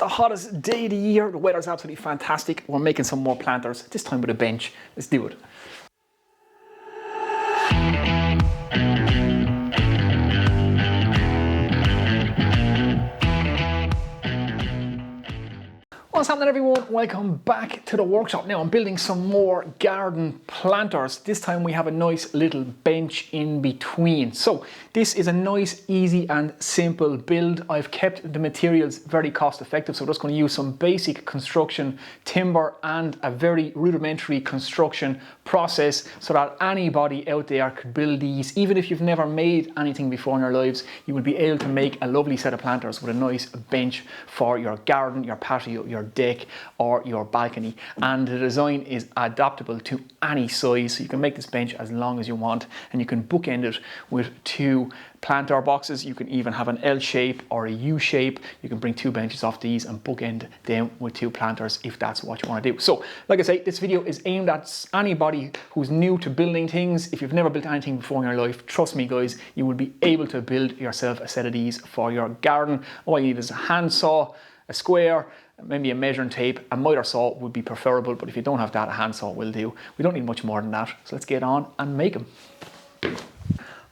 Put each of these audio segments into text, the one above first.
the hottest day of the year. The weather's absolutely fantastic. We're making some more planters, this time with a bench. Let's do it. What's happening, everyone? Welcome back to the workshop. Now I'm building some more garden planters. This time we have a nice little bench in between. So this is a nice, easy and simple build. I've kept the materials very cost effective, so we're just going to use some basic construction timber and a very rudimentary construction process so that anybody out there could build these. Even if you've never made anything before in your lives, you will be able to make a lovely set of planters with a nice bench for your garden, your patio, your deck or your balcony. And the design is adaptable to any size, so you can make this bench as long as you want, and you can bookend it with two planter boxes. You can even have an L shape or a U shape. You can bring two benches off these and bookend them with two planters if that's what you want to do. So like I say, this video is aimed at anybody who's new to building things. If you've never built anything before in your life, trust me guys, you will be able to build yourself a set of these for your garden. All you need is a handsaw, a square, maybe a measuring tape. A miter saw would be preferable, but if you don't have that, a handsaw will do. We don't need much more than that, so let's get on and make them.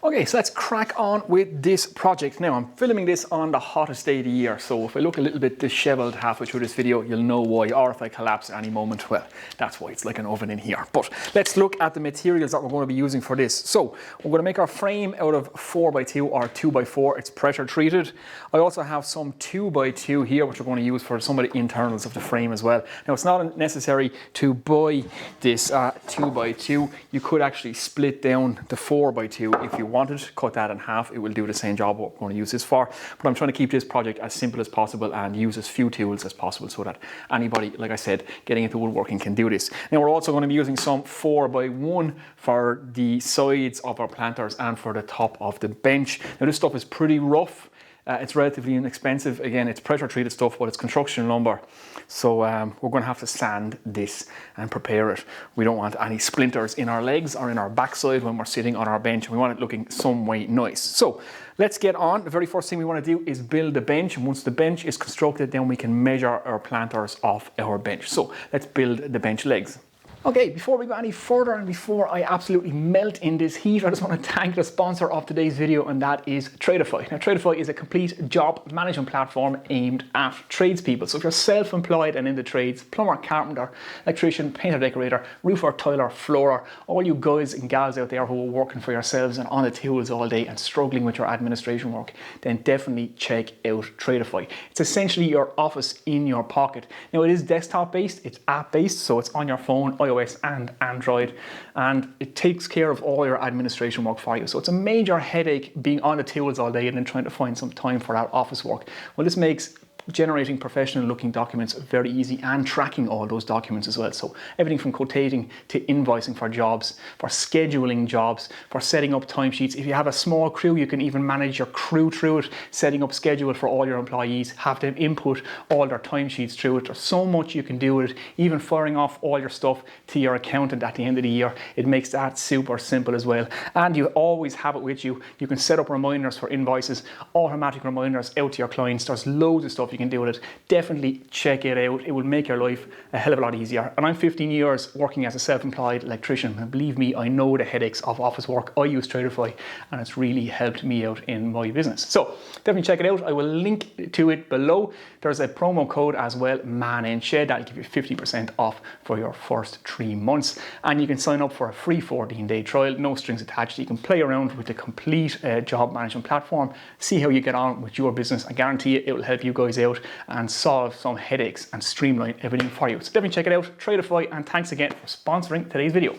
Okay, so let's crack on with this project. Now, I'm filming this on the hottest day of the year, so if I look a little bit disheveled halfway through this video, you'll know why, or if I collapse at any moment, well, that's why. It's like an oven in here. But let's look at the materials that we're going to be using for this. So, we're going to make our frame out of 4x2 or 2x4. It's pressure treated. I also have some 2x2 here, which we're going to use for some of the internals of the frame as well. Now, it's not necessary to buy this 2x2. You could actually split down the 4x2 if you wanted, cut that in half. It will do the same job what we're going to use this for, but I'm trying to keep this project as simple as possible and use as few tools as possible so that anybody, like I said, getting into woodworking can do this. Now we're also going to be using some 4x1 for the sides of our planters and for the top of the bench. Now this stuff is pretty rough. It's relatively inexpensive. Again, it's pressure treated stuff, but it's construction lumber. So we're going to have to sand this and prepare it. We don't want any splinters in our legs or in our backside when we're sitting on our bench. We want it looking some way nice. So let's get on. The very first thing we want to do is build the bench. And once the bench is constructed, then we can measure our planters off our bench. So let's build the bench legs. Okay, before we go any further and before I absolutely melt in this heat, I just want to thank the sponsor of today's video, and that is Tradify. Now, Tradify is a complete job management platform aimed at tradespeople. So if you're self-employed and in the trades, plumber, carpenter, electrician, painter, decorator, roofer, tiler, floorer, all you guys and gals out there who are working for yourselves and on the tools all day and struggling with your administration work, then definitely check out Tradify. It's essentially your office in your pocket. Now, it is desktop based, it's app based, so it's on your phone, iOS and Android, and it takes care of all your administration work for you. So it's a major headache being on the tools all day and then trying to find some time for that office work. Well, this makes generating professional looking documents very easy and tracking all those documents as well. So everything from quotating to invoicing for jobs, for scheduling jobs, for setting up timesheets. If you have a small crew, you can even manage your crew through it, setting up schedule for all your employees, have them input all their timesheets through it. There's so much you can do with it, even firing off all your stuff to your accountant at the end of the year. It makes that super simple as well. And you always have it with you. You can set up reminders for invoices, automatic reminders out to your clients. There's loads of stuff you can do with it. Definitely check it out. It will make your life a hell of a lot easier. And I'm 15 years working as a self-employed electrician, and believe me, I know the headaches of office work. I use Tradify and it's really helped me out in my business. So definitely check it out. I will link to it below. There's a promo code as well, ManInShed, that'll give you 50% off for your first 3 months, and you can sign up for a free 14-day trial, no strings attached. You can play around with the complete job management platform, see how you get on with your business. I guarantee it will help you guys out and solve some headaches and streamline everything for you. So definitely check it out, Tradify, and thanks again for sponsoring today's video.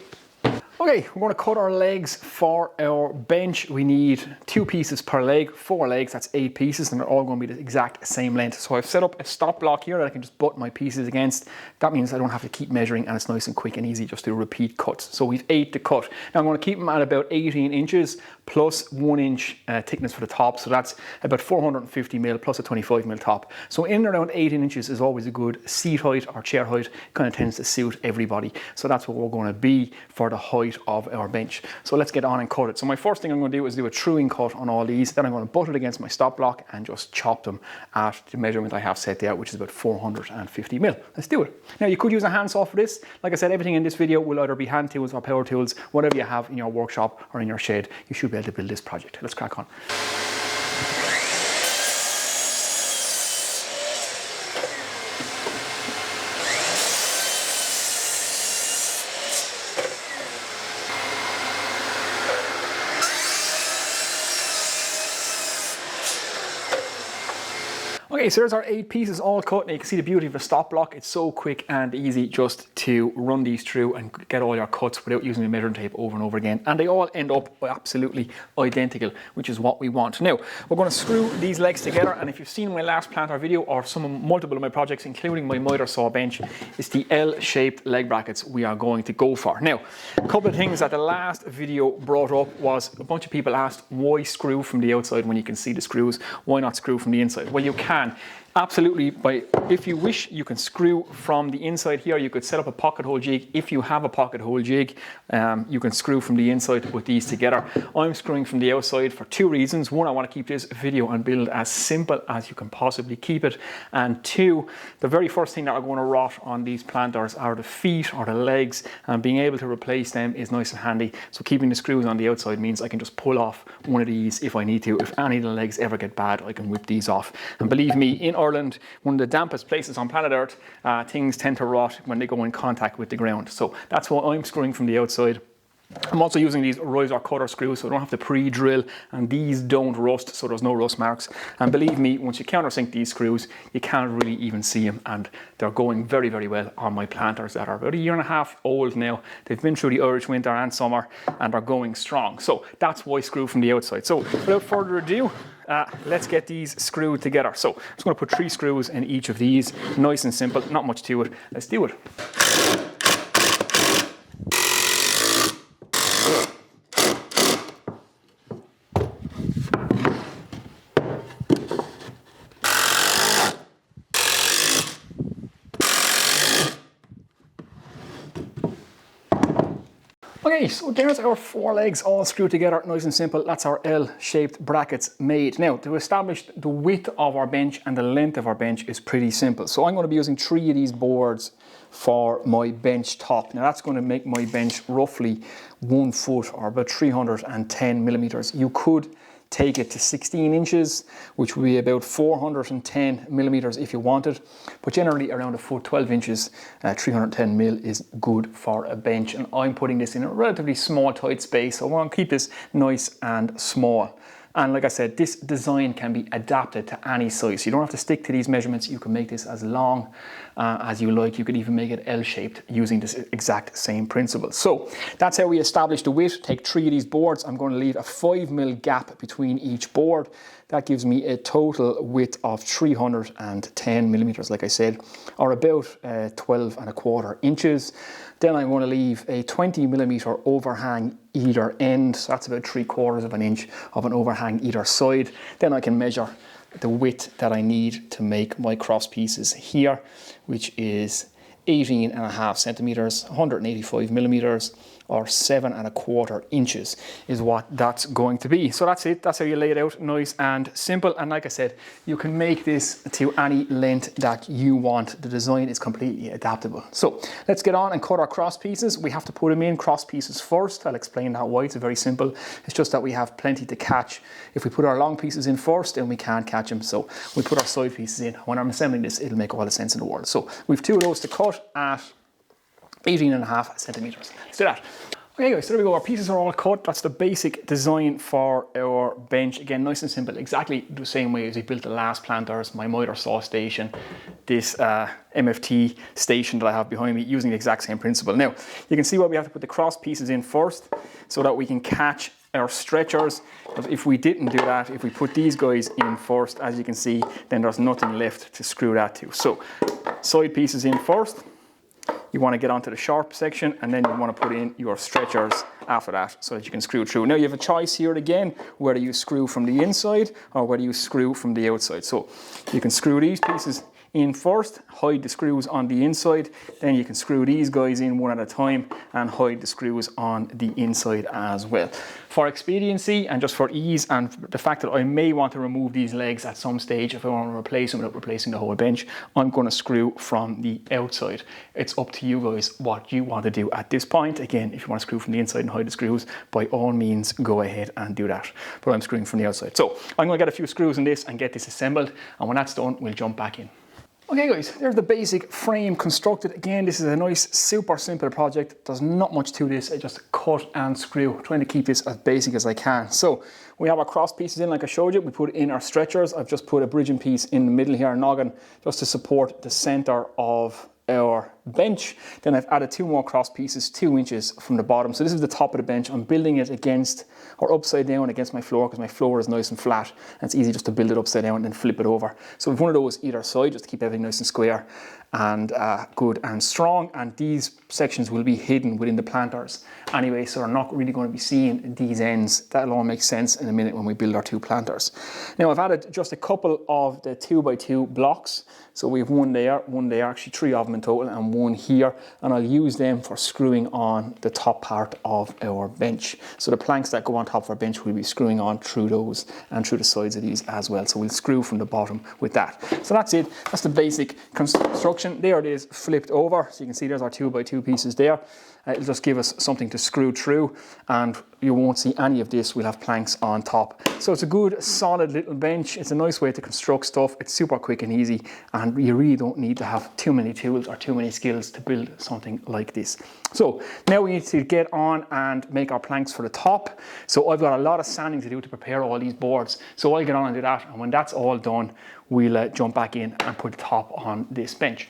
Okay, we're going to cut our legs for our bench. We need 2 pieces per leg, 4 legs, that's 8 pieces, and they're all going to be the exact same length. So I've set up a stop block here that I can just butt my pieces against. That means I don't have to keep measuring, and it's nice and quick and easy just to repeat cuts. So we've 8 to cut. Now I'm going to keep them at about 18 inches plus 1 inch thickness for the top. So that's about 450 mil plus a 25 mil top. So in and around 18 inches is always a good seat height or chair height. Kind of tends to suit everybody. So that's what we're going to be for the height of our bench. So let's get on and cut it. So my first thing I'm going to do is do a truing cut on all these. Then I'm going to butt it against my stop block and just chop them at the measurement I have set out, which is about 450 mil. Let's do it. Now you could use a handsaw for this. Like I said, everything in this video will either be hand tools or power tools, whatever you have in your workshop or in your shed. You should be able to build this project. Let's crack on. Okay, so there's our 8 pieces all cut. Now you can see the beauty of the stop block. It's so quick and easy just to run these through and get all your cuts without using the measuring tape over and over again. And they all end up absolutely identical, which is what we want. Now, we're going to screw these legs together. And if you've seen my last planter video or multiple of my projects, including my miter saw bench, it's the L-shaped leg brackets we are going to go for. Now, a couple of things that the last video brought up was a bunch of people asked, why screw from the outside when you can see the screws? Why not screw from the inside? Well, you can. Absolutely, if you wish, you can screw from the inside here. You could set up a pocket hole jig. If you have a pocket hole jig, you can screw from the inside to put these together. I'm screwing from the outside for 2 reasons. One, I want to keep this video and build as simple as you can possibly keep it. And 2, the very first thing that are going to rot on these planters are the feet or the legs, and being able to replace them is nice and handy. So keeping the screws on the outside means I can just pull off one of these if I need to. If any of the legs ever get bad, I can whip these off. And believe me, in Ireland, one of the dampest places on planet Earth, things tend to rot when they go in contact with the ground. So that's why I'm screwing from the outside. I'm also using these riser cutter screws, so I don't have to pre-drill, and these don't rust, so there's no rust marks. And believe me, once you countersink these screws, you can't really even see them, and they're going very, very well on my planters that are about 1.5 years old now. They've been through the Irish winter and summer, and are going strong. So that's why I screw from the outside. So without further ado, let's get these screwed together. So I'm just going to put 3 screws in each of these. Nice and simple, not much to it. Let's do it. Okay, so there's our 4 legs all screwed together, nice and simple. That's our L-shaped brackets made. Now, to establish the width of our bench and the length of our bench is pretty simple. So I'm going to be using 3 of these boards for my bench top. Now that's going to make my bench roughly 1 foot or about 310 millimeters. You could take it to 16 inches, which would be about 410 millimeters if you wanted, but generally around 1 foot, 12 inches, 310 mil is good for a bench. And I'm putting this in a relatively small, tight space, so I want to keep this nice and small. And like I said, this design can be adapted to any size. You don't have to stick to these measurements. You can make this as long as you like. You could even make it L-shaped using this exact same principle. So that's how we establish the width. Take 3 of these boards. I'm going to leave a 5 mil gap between each board. That gives me a total width of 310 millimeters, like I said, or about 12.25 inches. Then I'm going to leave a 20 millimeter overhang either end. So that's about 3/4 of an inch of an overhang either side. Then I can measure the width that I need to make my cross pieces here, which is 18.5 centimeters, 185 millimeters, or 7.25 inches is what that's going to be. So that's it. That's how you lay it out, nice and simple. And like I said, you can make this to any length that you want. The design is completely adaptable. So let's get on and cut our cross pieces. We have to put them in cross pieces first. I'll explain that why. It's very simple. It's just that we have plenty to catch. If we put our long pieces in first, then we can't catch them. So we put our side pieces in. When I'm assembling this, it'll make all the sense in the world. So we've 2 of those to cut at 18.5 centimeters. Let's do that. Okay guys, so there we go. Our pieces are all cut. That's the basic design for our bench. Again, nice and simple. Exactly the same way as we built the last planters, my miter saw station, this MFT station that I have behind me, using the exact same principle. Now, you can see why we have to put the cross pieces in first so that we can catch our stretchers. Because if we didn't do that, if we put these guys in first, as you can see, then there's nothing left to screw that to. So, side pieces in first. You want to get onto the sharp section, and then you want to put in your stretchers after that so that you can screw through. Now you have a choice here again, whether you screw from the inside or whether you screw from the outside. So you can screw these pieces in first, hide the screws on the inside, then you can screw these guys in one at a time and hide the screws on the inside as well. For expediency and just for ease and the fact that I may want to remove these legs at some stage if I want to replace them without replacing the whole bench, I'm going to screw from the outside. It's up to you guys what you want to do at this point. Again, if you want to screw from the inside and hide the screws, by all means go ahead and do that. But I'm screwing from the outside. So I'm going to get a few screws in this and get this assembled, and when that's done, we'll jump back in. Okay guys, there's the basic frame constructed. Again, this is a nice, super simple project. There's not much to this. I just cut and screw, trying to keep this as basic as I can. So we have our cross pieces in like I showed you. We put in our stretchers. I've just put a bridging piece in the middle here, noggin, just to support the center of our bench. Then I've added 2 more cross pieces 2 inches from the bottom. So this is the top of the bench. I'm building it against or upside down against my floor because my floor is nice and flat and it's easy just to build it upside down and then flip it over. So we've one of those either side just to keep everything nice and square and good and strong, and these sections will be hidden within the planters anyway, so we're not really going to be seeing these ends. That'll all make sense in a minute when we build our 2 planters. Now I've added just a couple of the 2x2 blocks, so we have one there, actually 3 of them in total, and one here, and I'll use them for screwing on the top part of our bench. So the planks that go on top of our bench will be screwing on through those and through the sides of these as well, so we'll screw from the bottom with that. So that's it, that's the basic construction. There it is flipped over, so you can see there's our 2x2 pieces there. It'll just give us something to screw through, and you won't see any of this. We'll have planks on top. So it's a good solid little bench. It's a nice way to construct stuff. It's super quick and easy, and you really don't need to have too many tools or too many skills to build something like this. So now we need to get on and make our planks for the top. So I've got a lot of sanding to do to prepare all these boards. So I'll get on and do that, and when that's all done, we'll jump back in and put the top on this bench.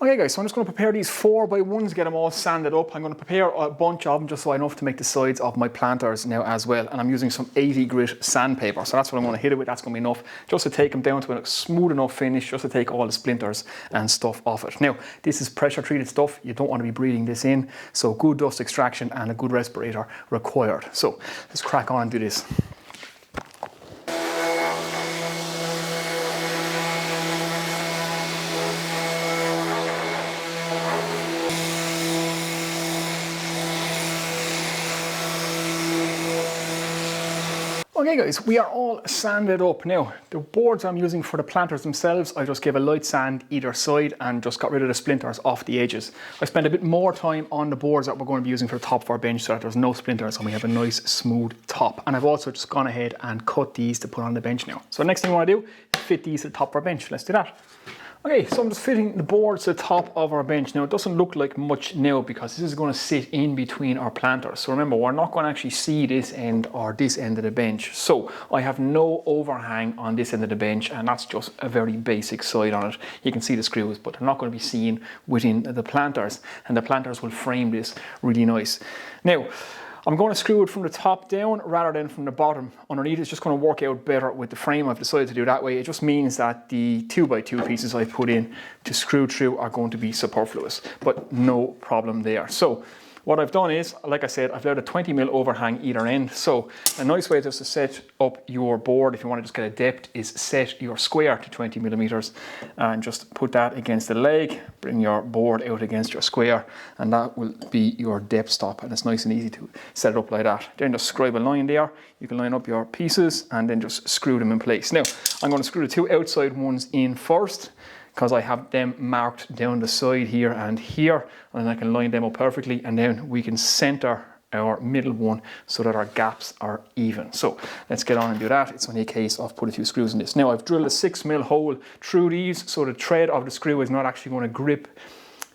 Okay guys, so I'm just going to prepare these 4x1s, get them all sanded up. I'm going to prepare a bunch of them just so I know enough to make the sides of my planters now as well. And I'm using some 80 grit sandpaper. So that's what I'm going to hit it with. That's going to be enough just to take them down to a smooth enough finish, just to take all the splinters and stuff off it. Now, this is pressure treated stuff. You don't want to be breathing this in. So good dust extraction and a good respirator required. So let's crack on and do this. Okay guys, we are all sanded up now. The boards I'm using for the planters themselves, I just gave a light sand either side and just got rid of the splinters off the edges. I spent a bit more time on the boards that we're going to be using for the top of our bench so that there's no splinters and we have a nice smooth top. And I've also just gone ahead and cut these to put on the bench now. So the next thing we want to do is fit these to the top of our bench. Let's do that. Okay, so I'm just fitting the boards to the top of our bench. Now it doesn't look like much now because this is going to sit in between our planters. So remember, we're not going to actually see this end or this end of the bench. So I have no overhang on this end of the bench, and that's just a very basic side on it. You can see the screws, but they're not going to be seen within the planters, and the planters will frame this really nice. Now, I'm going to screw it from the top down rather than from the bottom underneath. It's just going to work out better with the frame. I've decided to do that way. It just means that the 2x2 pieces I put in to screw through are going to be superfluous, but no problem there. So what I've done is, like I said, I've left a 20mm overhang either end. So a nice way just to set up your board, if you want to just get a depth, is set your square to 20mm and just put that against the leg, bring your board out against your square, and that will be your depth stop. And it's nice and easy to set it up like that. Then just scribe a line there. You can line up your pieces and then just screw them in place. Now, I'm going to screw the 2 outside ones in first, because I have them marked down the side here, and I can line them up perfectly, and then we can center our middle one so that our gaps are even. So let's get on and do that. It's only a case of putting a few screws in this. Now I've drilled a 6mm hole through these so the thread of the screw is not actually going to grip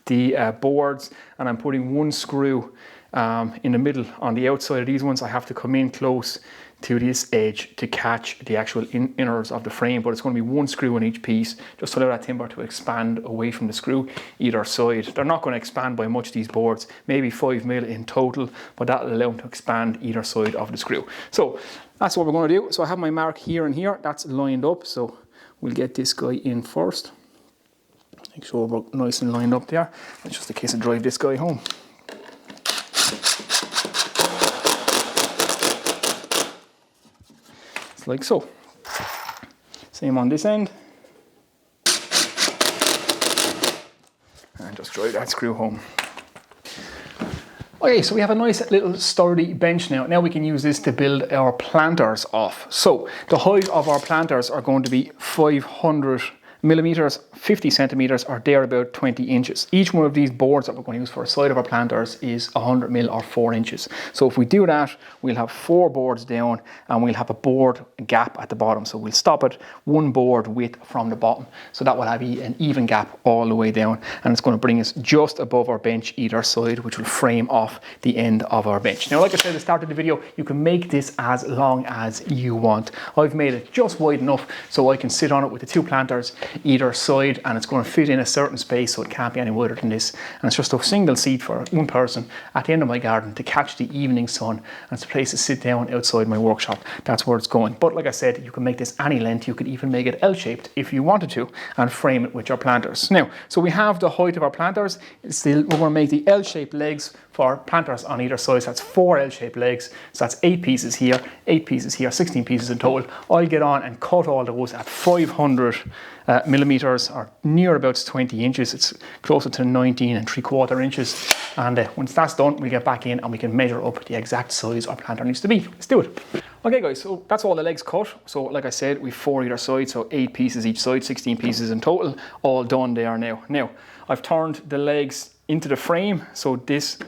the boards, and I'm putting 1 screw in the middle on the outside of these ones. I have to come in close to this edge to catch the actual inners of the frame, but it's going to be 1 screw in each piece just to allow that timber to expand away from the screw either side. They're not going to expand by much, these boards, maybe 5mm in total, but that'll allow them to expand either side of the screw. So that's what we're going to do. So I have my mark here and here, that's lined up, so we'll get this guy in first. Make sure we're nice and lined up there. It's just a case of drive this guy home. just like so. Same on this end. And just drive that screw home. Okay, so we have a nice little sturdy bench now. Now we can use this to build our planters off. So the height of our planters are going to be 500 millimeters, 50 centimeters, or they're about 20 inches. Each one of these boards that we're going to use for a side of our planters is 100 mil or 4 inches. So if we do that, we'll have 4 boards down and we'll have a board gap at the bottom. So we'll stop it 1 board width from the bottom. So that will have an even gap all the way down, and it's going to bring us just above our bench either side, which will frame off the end of our bench. Now, like I said at the start of the video, you can make this as long as you want. I've made it just wide enough so I can sit on it with the 2 planters either side, and it's going to fit in a certain space, so it can't be any wider than this. And it's just a single seat for 1 person at the end of my garden to catch the evening sun, and it's a place to sit down outside my workshop. That's where it's going. But like I said, you can make this any length. You could even make it L-shaped if you wanted to, and frame it with your planters. Now, so we have the height of our planters. We're going to make the L-shaped legs for planters on either side. So that's 4 L-shaped legs. So that's 8 pieces here, 8 pieces here, 16 pieces in total. I'll get on and cut all those at 500 millimeters, or near about 20 inches. It's closer to 19 3/4 inches. And once that's done, we get back in and we can measure up the exact size our planter needs to be. Let's do it. Okay guys, so that's all the legs cut. So like I said, we've 4 either side, so 8 pieces each side, 16 pieces in total, all done there now. Now, I've turned the legs into the frame, so this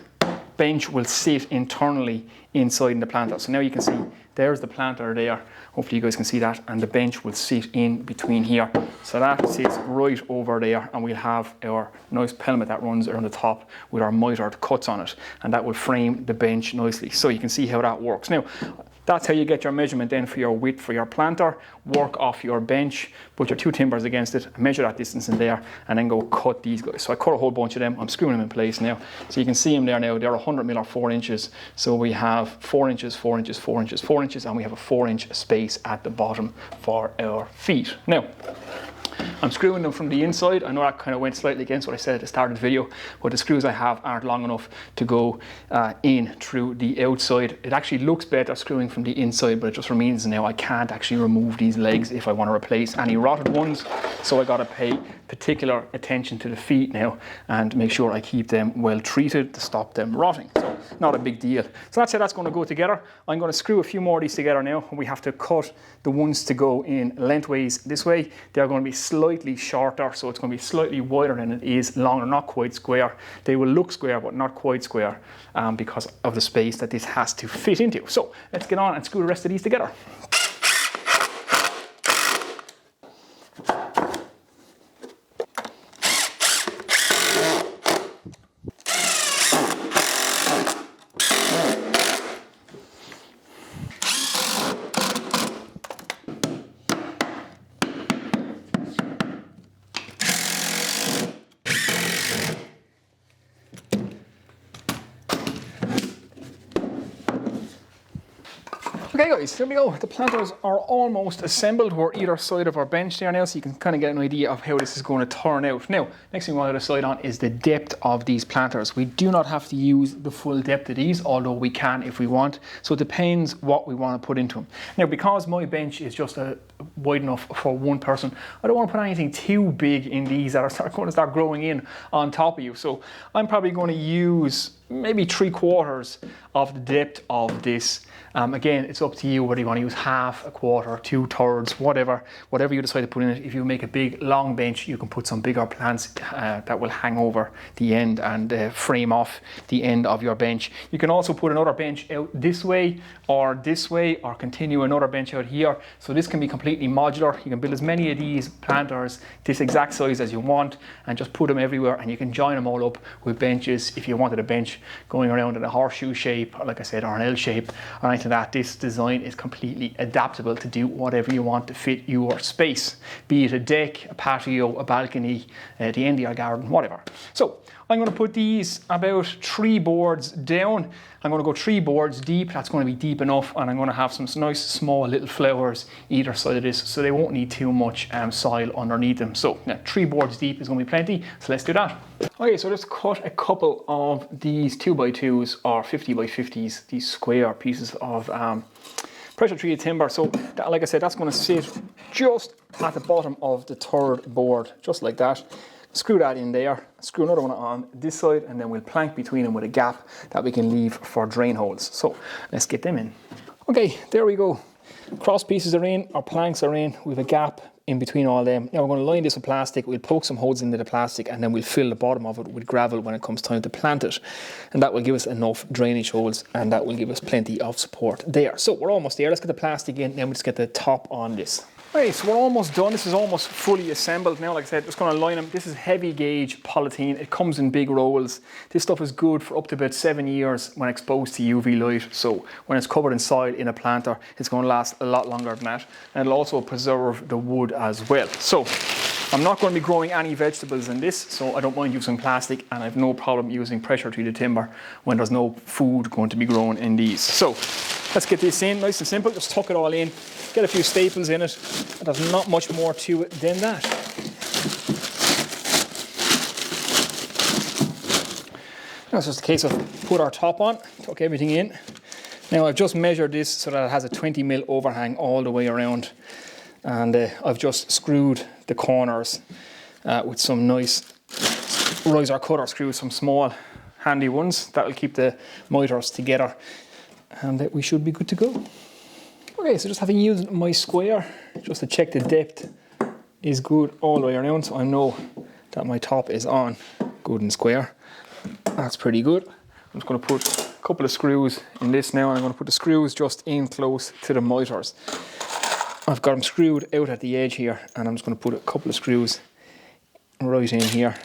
bench will sit internally inside in the planter. So now you can see there's the planter there. Hopefully you guys can see that, and the bench will sit in between here. So that sits right over there, and we'll have our nice pelmet that runs around the top with our mitered cuts on it, and that will frame the bench nicely. So you can see how that works. Now, that's how you get your measurement then for your width for your planter. Work off your bench, put your 2 timbers against it, measure that distance in there, and then go cut these guys. So I cut a whole bunch of them. I'm screwing them in place now. So you can see them there now. They're 100 mil or 4 inches. So we have 4 inches, 4 inches, 4 inches, 4 inches, and we have a 4-inch space at the bottom for our feet. Now, I'm screwing them from the inside. I know that kind of went slightly against what I said at the start of the video, but the screws I have aren't long enough to go in through the outside. It actually looks better screwing from the inside, but it just means now I can't actually remove these legs if I want to replace any rotted ones. So I got to pay particular attention to the feet now and make sure I keep them well treated to stop them rotting. So not a big deal. So that's how that's going to go together. I'm going to screw a few more of these together now. We have to cut the ones to go in lengthways this way. They're going to be slightly shorter, so it's going to be slightly wider than it is longer, not quite square. They will look square, but not quite square because of the space that this has to fit into. So let's get on and screw the rest of these together. Okay guys, here we go. The planters are almost assembled. We're either side of our bench there now, so you can kind of get an idea of how this is going to turn out. Now, next thing we want to decide on is the depth of these planters. We do not have to use the full depth of these, although we can if we want. So it depends what we want to put into them. Now, because my bench is just wide enough for 1 person, I don't want to put anything too big in these that are going to start growing in on top of you. So I'm probably going to use maybe 3/4 of the depth of this. Again, it's up to you whether you want to use half, a quarter, 2/3, whatever you decide to put in it. If you make a big long bench, you can put some bigger plants that will hang over the end and frame off the end of your bench. You can also put another bench out this way, or continue another bench out here. So this can be completely modular. You can build as many of these planters this exact size as you want and just put them everywhere, and you can join them all up with benches if you wanted a bench going around in a horseshoe shape, or like I said, or an L shape, or anything like that. This design is completely adaptable to do whatever you want to fit your space, be it a deck, a patio, a balcony, the end of your garden, whatever. So I'm going to put these about 3 boards down. I'm going to go 3 boards deep. That's going to be deep enough, and I'm going to have some nice small little flowers either side of this, so they won't need too much soil underneath them. So now 3 boards deep is going to be plenty, so let's do that. Okay, so let's cut a couple of these 2x2s or 50x50s, these square pieces of pressure treated timber. So that, like I said, that's going to sit just at the bottom of the third board, just like that. Screw that in there, screw another one on this side, and then we'll plank between them with a gap that we can leave for drain holes. So let's get them in. Okay, there we go. Cross pieces are in, our planks are in, we have a gap in between all them. Now we're going to line this with plastic, we'll poke some holes into the plastic, and then we'll fill the bottom of it with gravel when it comes time to plant it. And that will give us enough drainage holes, and that will give us plenty of support there. So we're almost there. Let's get the plastic in, then we'll just get the top on this. Okay, so we're almost done. This is almost fully assembled. Now, like I said, just going to line them. This is heavy gauge polythene. It comes in big rolls. This stuff is good for up to about 7 years when exposed to UV light. So when it's covered in soil in a planter, it's going to last a lot longer than that. And it'll also preserve the wood as well. So I'm not going to be growing any vegetables in this, so I don't mind using plastic, and I have no problem using pressure treated timber when there's no food going to be grown in these. So let's get this in, nice and simple. Just tuck it all in, get a few staples in it. There's not much more to it than that. Now it's just a case of put our top on, tuck everything in. Now I've just measured this so that it has a 20mm overhang all the way around, and I've just screwed the corners with some nice riser cutter screws, some small handy ones that will keep the miters together, and we should be good to go. Okay, so just having used my square just to check the depth is good all the way around, so I know that my top is on good and square. That's pretty good. I'm just going to put a couple of screws in this now, and I'm going to put the screws just in close to the miters. I've got them screwed out at the edge here, and I'm just going to put a couple of screws right in here,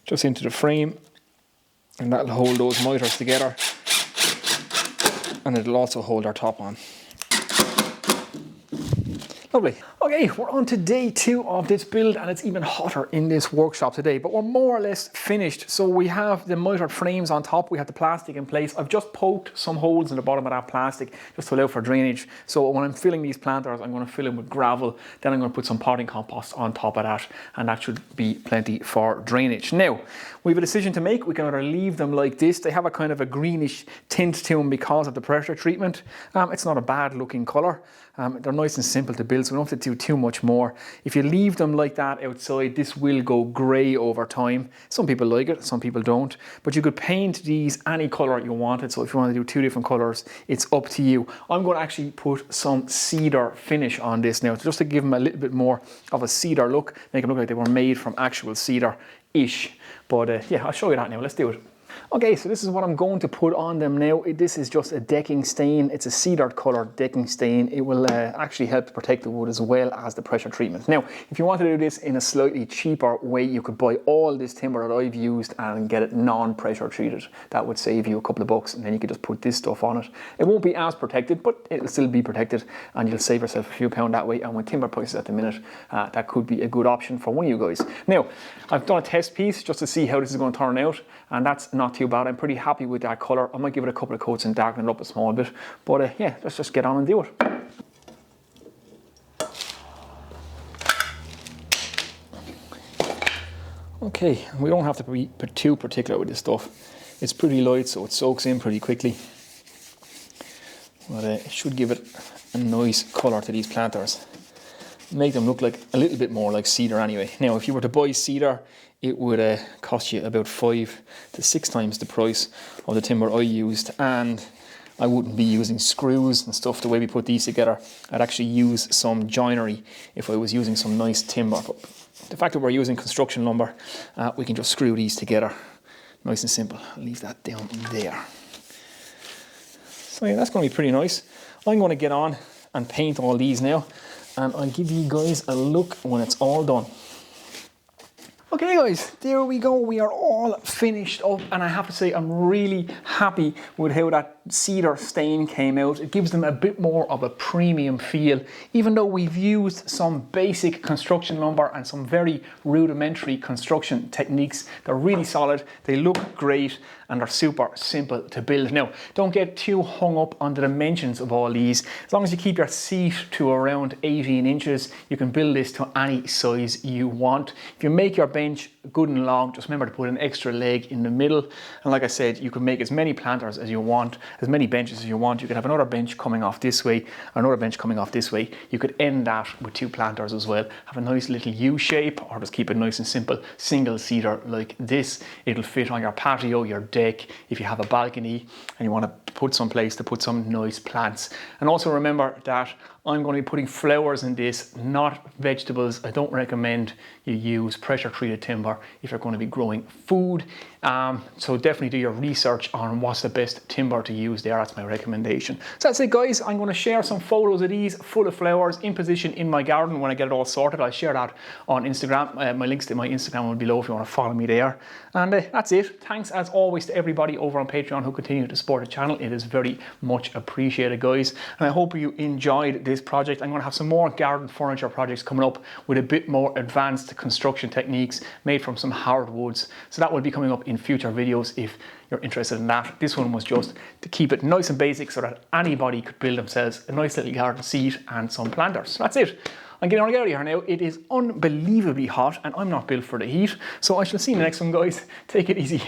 just into the frame, and that'll hold those miters together, and it'll also hold our top on. Lovely. Okay, we're on to day 2 of this build, and it's even hotter in this workshop today, but we're more or less finished. So we have the mitered frames on top, we have the plastic in place. I've just poked some holes in the bottom of that plastic just to allow for drainage. So when I'm filling these planters, I'm going to fill them with gravel, then I'm going to put some potting compost on top of that, and that should be plenty for drainage. Now, we have a decision to make. We can either leave them like this. They have a kind of a greenish tint to them because of the pressure treatment. It's not a bad looking colour. They're nice and simple to build, so we don't have to do too much more. If you leave them like that outside, this will go grey over time. Some people like it, some people don't. But you could paint these any colour you wanted, so if you want to do 2 different colours, it's up to you. I'm going to actually put some cedar finish on this now, just to give them a little bit more of a cedar look, make them look like they were made from actual cedar-ish. But yeah, I'll show you that now. Let's do it. Okay, so this is what I'm going to put on them now. This is just a decking stain. It's a cedar coloured decking stain. It will actually help to protect the wood as well as the pressure treatment. Now, if you want to do this in a slightly cheaper way, you could buy all this timber that I've used and get it non-pressure treated. That would save you a couple of bucks, and then you could just put this stuff on it. It won't be as protected, but it'll still be protected, and you'll save yourself a few pounds that way. And with timber prices at the minute, that could be a good option for one of you guys. Now, I've done a test piece just to see how this is going to turn out, and that's not too bad. I'm pretty happy with that colour. I might give it a couple of coats and darken it up a small bit, but yeah, let's just get on and do it. Okay, we don't have to be too particular with this stuff. It's pretty light, so it soaks in pretty quickly, but it should give it a nice colour to these planters. Make them look like a little bit more like cedar anyway. Now, if you were to buy cedar, it would cost you about 5 to 6 times the price of the timber I used, and I wouldn't be using screws and stuff the way we put these together. I'd actually use some joinery if I was using some nice timber. But the fact that we're using construction lumber, we can just screw these together. Nice and simple. I'll leave that down there. So yeah, that's going to be pretty nice. I'm going to get on and paint all these now, and I'll give you guys a look when it's all done. Okay guys, there we go. We are all finished up, and I have to say I'm really happy with how that cedar stain came out. It gives them a bit more of a premium feel. Even though we've used some basic construction lumber and some very rudimentary construction techniques, they're really solid, they look great, and they're super simple to build. Now, don't get too hung up on the dimensions of all these. As long as you keep your seat to around 18 inches, you can build this to any size you want. If you make your bench bench, good and long. Just remember to put an extra leg in the middle. And like I said, you can make as many planters as you want, as many benches as you want. You could have another bench coming off this way, another bench coming off this way. You could end that with 2 planters as well. Have a nice little U shape, or just keep it nice and simple, single seater like this. It'll fit on your patio, your deck, if you have a balcony and you want to put some place to put some nice plants. And also remember that I'm going to be putting flowers in this, not vegetables. I don't recommend you use pressure treated timber if you're going to be growing food. So definitely do your research on what's the best timber to use there. That's my recommendation. So that's it, guys. I'm going to share some photos of these full of flowers in position in my garden when I get it all sorted. I'll share that on Instagram. My links to my Instagram will be below if you want to follow me there. And that's it. Thanks as always to everybody over on Patreon who continue to support the channel. It is very much appreciated, guys. And I hope you enjoyed this project. I'm going to have some more garden furniture projects coming up with a bit more advanced construction techniques made from some hardwoods. So that will be coming up in future videos if you're interested in that. This one was just to keep it nice and basic so that anybody could build themselves a nice little garden seat and some planters. So that's it. I'm getting on out of here now. It is unbelievably hot and I'm not built for the heat. So I shall see you in the next one, guys. Take it easy.